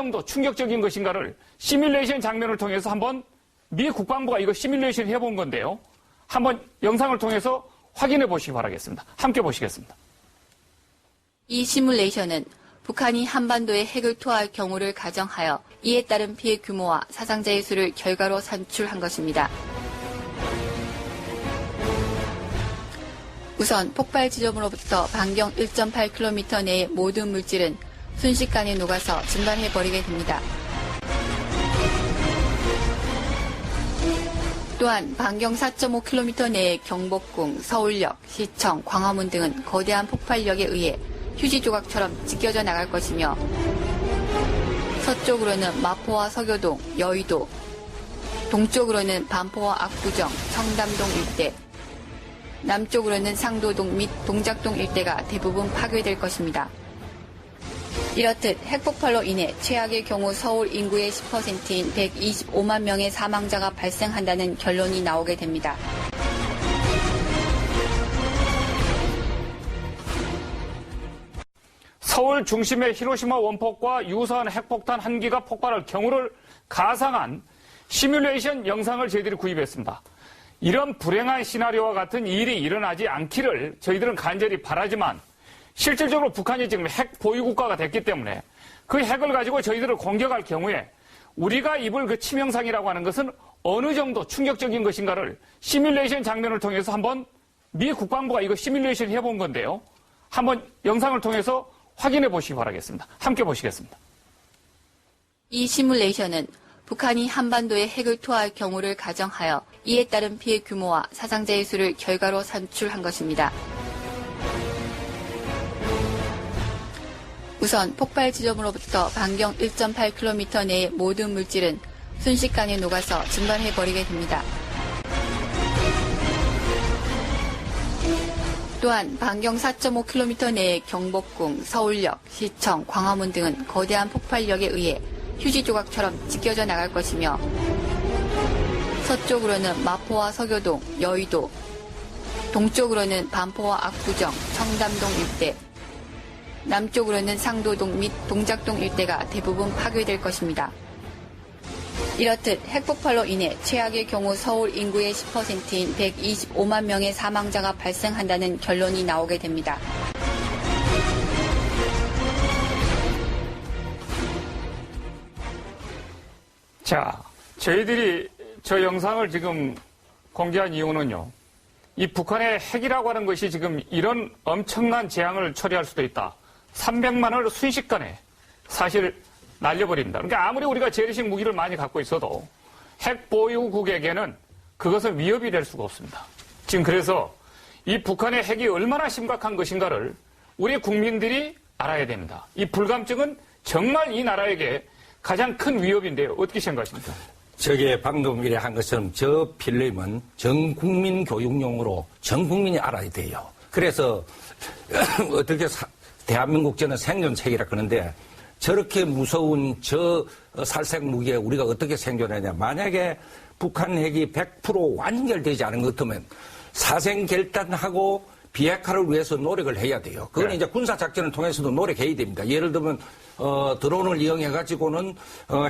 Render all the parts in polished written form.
정도 충격적인 것인가를 시뮬레이션 장면을 통해서 한번 미 국방부가 이거 시뮬레이션 해본 건데요. 한번 영상을 통해서 확인해 보시기 바라겠습니다. 함께 보시겠습니다. 이 시뮬레이션은 북한이 한반도에 핵을 투하할 경우를 가정하여 이에 따른 피해 규모와 사상자의 수를 결과로 산출한 것입니다. 우선 폭발 지점으로부터 반경 1.8km 내의 모든 물질은 순식간에 녹아서 증발해버리게 됩니다. 또한 반경 4.5km 내의 경복궁, 서울역, 시청, 광화문 등은 거대한 폭발력에 의해 휴지 조각처럼 찢겨져 나갈 것이며 서쪽으로는 마포와 서교동, 여의도, 동쪽으로는 반포와 압구정, 청담동 일대, 남쪽으로는 상도동 및 동작동 일대가 대부분 파괴될 것입니다. 이렇듯 핵폭발로 인해 최악의 경우 서울 인구의 10%인 125만 명의 사망자가 발생한다는 결론이 나오게 됩니다. 서울 중심의 히로시마 원폭과 유사한 핵폭탄 한 기가 폭발할 경우를 가상한 시뮬레이션 영상을 저희들이 구입했습니다. 이런 불행한 시나리오와 같은 일이 일어나지 않기를 저희들은 간절히 바라지만 실질적으로 북한이 지금 핵 보유국가가 됐기 때문에 그 핵을 가지고 저희들을 공격할 경우에 우리가 입을 그 치명상이라고 하는 것은 어느 정도 충격적인 것인가를 시뮬레이션 장면을 통해서 한번 미 국방부가 이거 시뮬레이션 해본 건데요. 한번 영상을 통해서 확인해 보시기 바라겠습니다. 함께 보시겠습니다. 이 시뮬레이션은 북한이 한반도에 핵을 투하할 경우를 가정하여 이에 따른 피해 규모와 사상자의 수를 결과로 산출한 것입니다. 우선 폭발 지점으로부터 반경 1.8km 내의 모든 물질은 순식간에 녹아서 증발해버리게 됩니다. 또한 반경 4.5km 내의 경복궁, 서울역, 시청, 광화문 등은 거대한 폭발력에 의해 휴지 조각처럼 찢겨져 나갈 것이며 서쪽으로는 마포와 서교동, 여의도, 동쪽으로는 반포와 압구정, 청담동 일대, 남쪽으로는 상도동 및 동작동 일대가 대부분 파괴될 것입니다. 이렇듯 핵폭발로 인해 최악의 경우 서울 인구의 10%인 125만 명의 사망자가 발생한다는 결론이 나오게 됩니다. 자, 저희들이 저 영상을 지금 공개한 이유는요. 이 북한의 핵이라고 하는 것이 지금 이런 엄청난 재앙을 초래할 수도 있다. 300만을 순식간에 사실 날려버린다. 그러니까 아무리 우리가 재래식 무기를 많이 갖고 있어도 핵 보유국에게는 그것은 위협이 될 수가 없습니다. 지금 그래서 이 북한의 핵이 얼마나 심각한 것인가를 우리 국민들이 알아야 됩니다. 이 불감증은 정말 이 나라에게 가장 큰 위협인데요. 어떻게 생각하십니까? 저게 방금 이래 한 것처럼 저 필름은 전국민 교육용으로 전 국민이 알아야 돼요. 그래서 어떻게 대한민국 저는 생존책이라 그러는데 저렇게 무서운 저 살생 무기에 우리가 어떻게 생존하냐. 만약에 북한 핵이 100% 완결되지 않은 것 같으면 사생결단하고 비핵화를 위해서 노력을 해야 돼요. 그건 네. 이제 군사작전을 통해서도 노력해야 됩니다. 예를 들면 드론을 이용해가지고는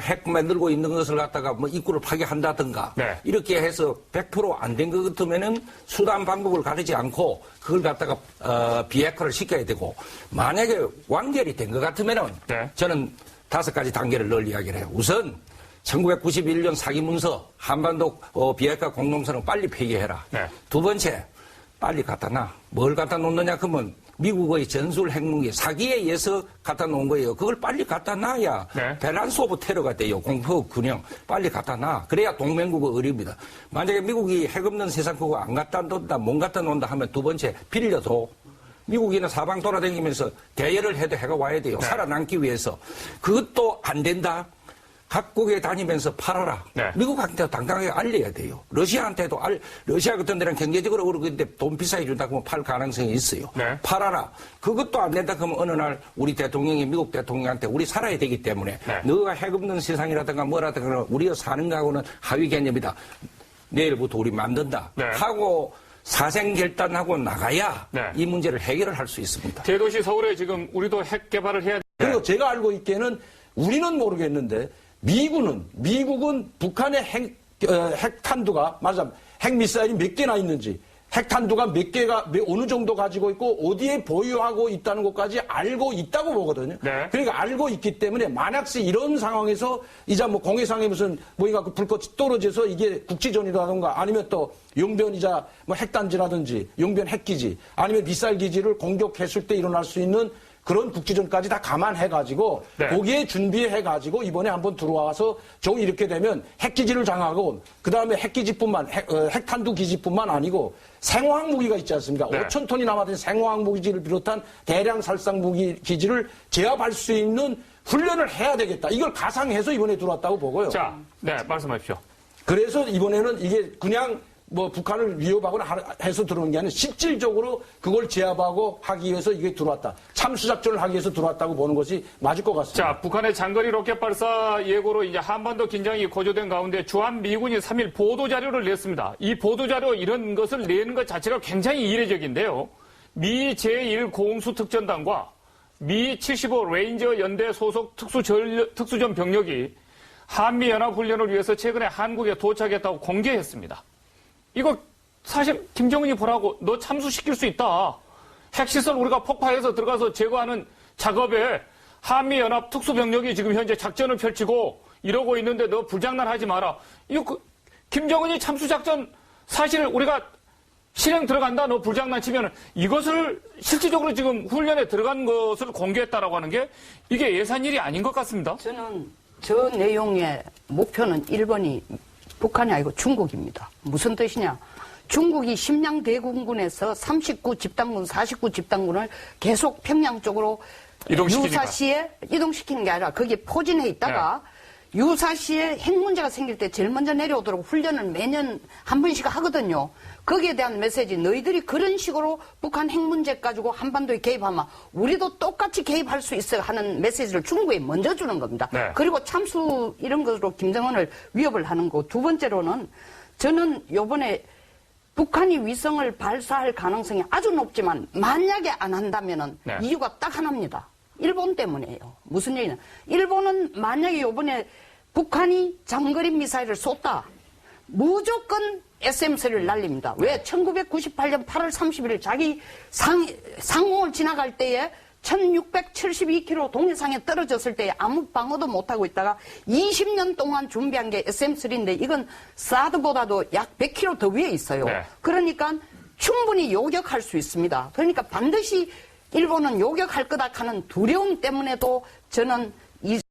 핵 만들고 있는 것을 갖다가 뭐 입구를 파괴한다든가 네. 이렇게 해서 100% 안 된 것 같으면은 수단 방법을 가리지 않고 그걸 갖다가 비핵화를 시켜야 되고 만약에 완결이 된 것 같으면은 네. 저는 5가지 단계를 늘 이야기를 해요. 우선 1991년 사기문서 한반도 비핵화 공동선언 빨리 폐기해라. 네. 두 번째 빨리 갖다 놔. 뭘 갖다 놓느냐 그러면 미국의 전술 핵무기 사기에 의해서 갖다 놓은 거예요. 그걸 빨리 갖다 놔야 네. 밸런스 오브 테러가 돼요. 공포 균형 빨리 갖다 놔. 그래야 동맹국의 의리입니다. 만약에 미국이 핵 없는 세상 그거 안 갖다 놓는다, 못 갖다 놓는다 하면 두 번째 빌려도 미국인은 사방 돌아다니면서 대여를 해도 해가 와야 돼요. 네. 살아남기 위해서. 그것도 안 된다. 각국에 다니면서 팔아라. 네. 미국한테도 당당하게 알려야 돼요. 러시아한테도 러시아 같은 데는 경제적으로 어려운데 돈 비싸게 준다 그러면 팔 가능성이 있어요. 네. 팔아라. 그것도 안 된다 그러면 어느 날 우리 대통령이 미국 대통령한테 우리 살아야 되기 때문에 네. 너가 핵 없는 세상이라든가 뭐라든가 우리가 사는 거하고는 하위 개념이다. 내일부터 우리 만든다. 네. 하고 사생결단하고 나가야 네. 이 문제를 해결을 할 수 있습니다. 대도시 서울에 지금 우리도 핵 개발을 해야 그리고 제가 알고 있기에는 우리는 모르겠는데 미국은 북한의 핵탄두가 말하자면 핵미사일이 몇 개나 있는지 핵탄두가 몇 개가 어느 정도 가지고 있고 어디에 보유하고 있다는 것까지 알고 있다고 보거든요. 네. 그러니까 알고 있기 때문에 만약에 이런 상황에서 이제 뭐 공해상에 무슨 뭐가 불꽃이 떨어져서 이게 국지전이라든가 아니면 또 용변이자 뭐 핵단지라든지 용변 핵기지 아니면 미사일 기지를 공격했을 때 일어날 수 있는 그런 국지전까지 다 감안해가지고 네. 거기에 준비해가지고 이번에 한번 들어와서 저 이렇게 되면 핵기지를 장악하고 그 다음에 핵기지뿐만 핵탄두 기지뿐만 아니고 생화학 무기가 있지 않습니까? 네. 5천 톤이 남아든 생화학 무기를 비롯한 대량 살상 무기 기지를 제압할 수 있는 훈련을 해야 되겠다. 이걸 가상해서 이번에 들어왔다고 보고요. 자, 네, 말씀하십시오. 그래서 이번에는 이게 그냥 뭐 북한을 위협하거나 해서 들어온 게 아니라 실질적으로 그걸 제압하고 하기 위해서 이게 들어왔다. 참수작전을 하기 위해서 들어왔다고 보는 것이 맞을 것 같습니다. 자, 북한의 장거리 로켓 발사 예고로 이제 한반도 긴장이 고조된 가운데 주한미군이 3일 보도자료를 냈습니다. 이 보도자료 이런 것을 내는 것 자체가 굉장히 이례적인데요. 미 제1공수특전단과 미 75 레인저 연대 소속 특수전 병력이 한미연합훈련을 위해서 최근에 한국에 도착했다고 공개했습니다. 이거 사실 김정은이 보라고 너 참수시킬 수 있다. 핵시설 우리가 폭파해서 들어가서 제거하는 작업에 한미연합 특수병력이 지금 현재 작전을 펼치고 이러고 있는데 너 불장난하지 마라. 이거 김정은이 참수작전 사실 우리가 실행 들어간다. 너 불장난치면 이것을 실질적으로 지금 훈련에 들어간 것을 공개했다라고 하는 게 이게 예산일이 아닌 것 같습니다. 저는 저 내용의 목표는 1번이 북한이 아니고 중국입니다. 무슨 뜻이냐? 중국이 심양 대군군에서 39 집단군, 49 집단군을 계속 평양 쪽으로 이동시키니까. 유사시에 이동시키는 게 아니라 거기에 포진해 있다가 유사시에 핵 문제가 생길 때 제일 먼저 내려오도록 훈련을 매년 한 번씩 하거든요. 거기에 대한 메시지, 너희들이 그런 식으로 북한 핵 문제 가지고 한반도에 개입하면 우리도 똑같이 개입할 수 있어 하는 메시지를 중국에 먼저 주는 겁니다. 네. 그리고 참수 이런 것으로 김정은을 위협을 하는 거. 두 번째로는 저는 요번에 북한이 위성을 발사할 가능성이 아주 높지만 만약에 안 한다면은 네. 이유가 딱 하나입니다. 일본 때문이에요. 무슨 얘기냐? 일본은 만약에 요번에 북한이 장거리 미사일을 쏟다. 무조건 SM-3를 날립니다. 왜? 1998년 8월 31일 자기 상공을 지나갈 때에 1672km 동해상에 떨어졌을 때 아무 방어도 못하고 있다가 20년 동안 준비한 게 SM-3인데 이건 사드보다도 약 100km 더 위에 있어요. 네. 그러니까 충분히 요격할 수 있습니다. 그러니까 반드시 일본은 요격할 거다 하는 두려움 때문에도 저는 이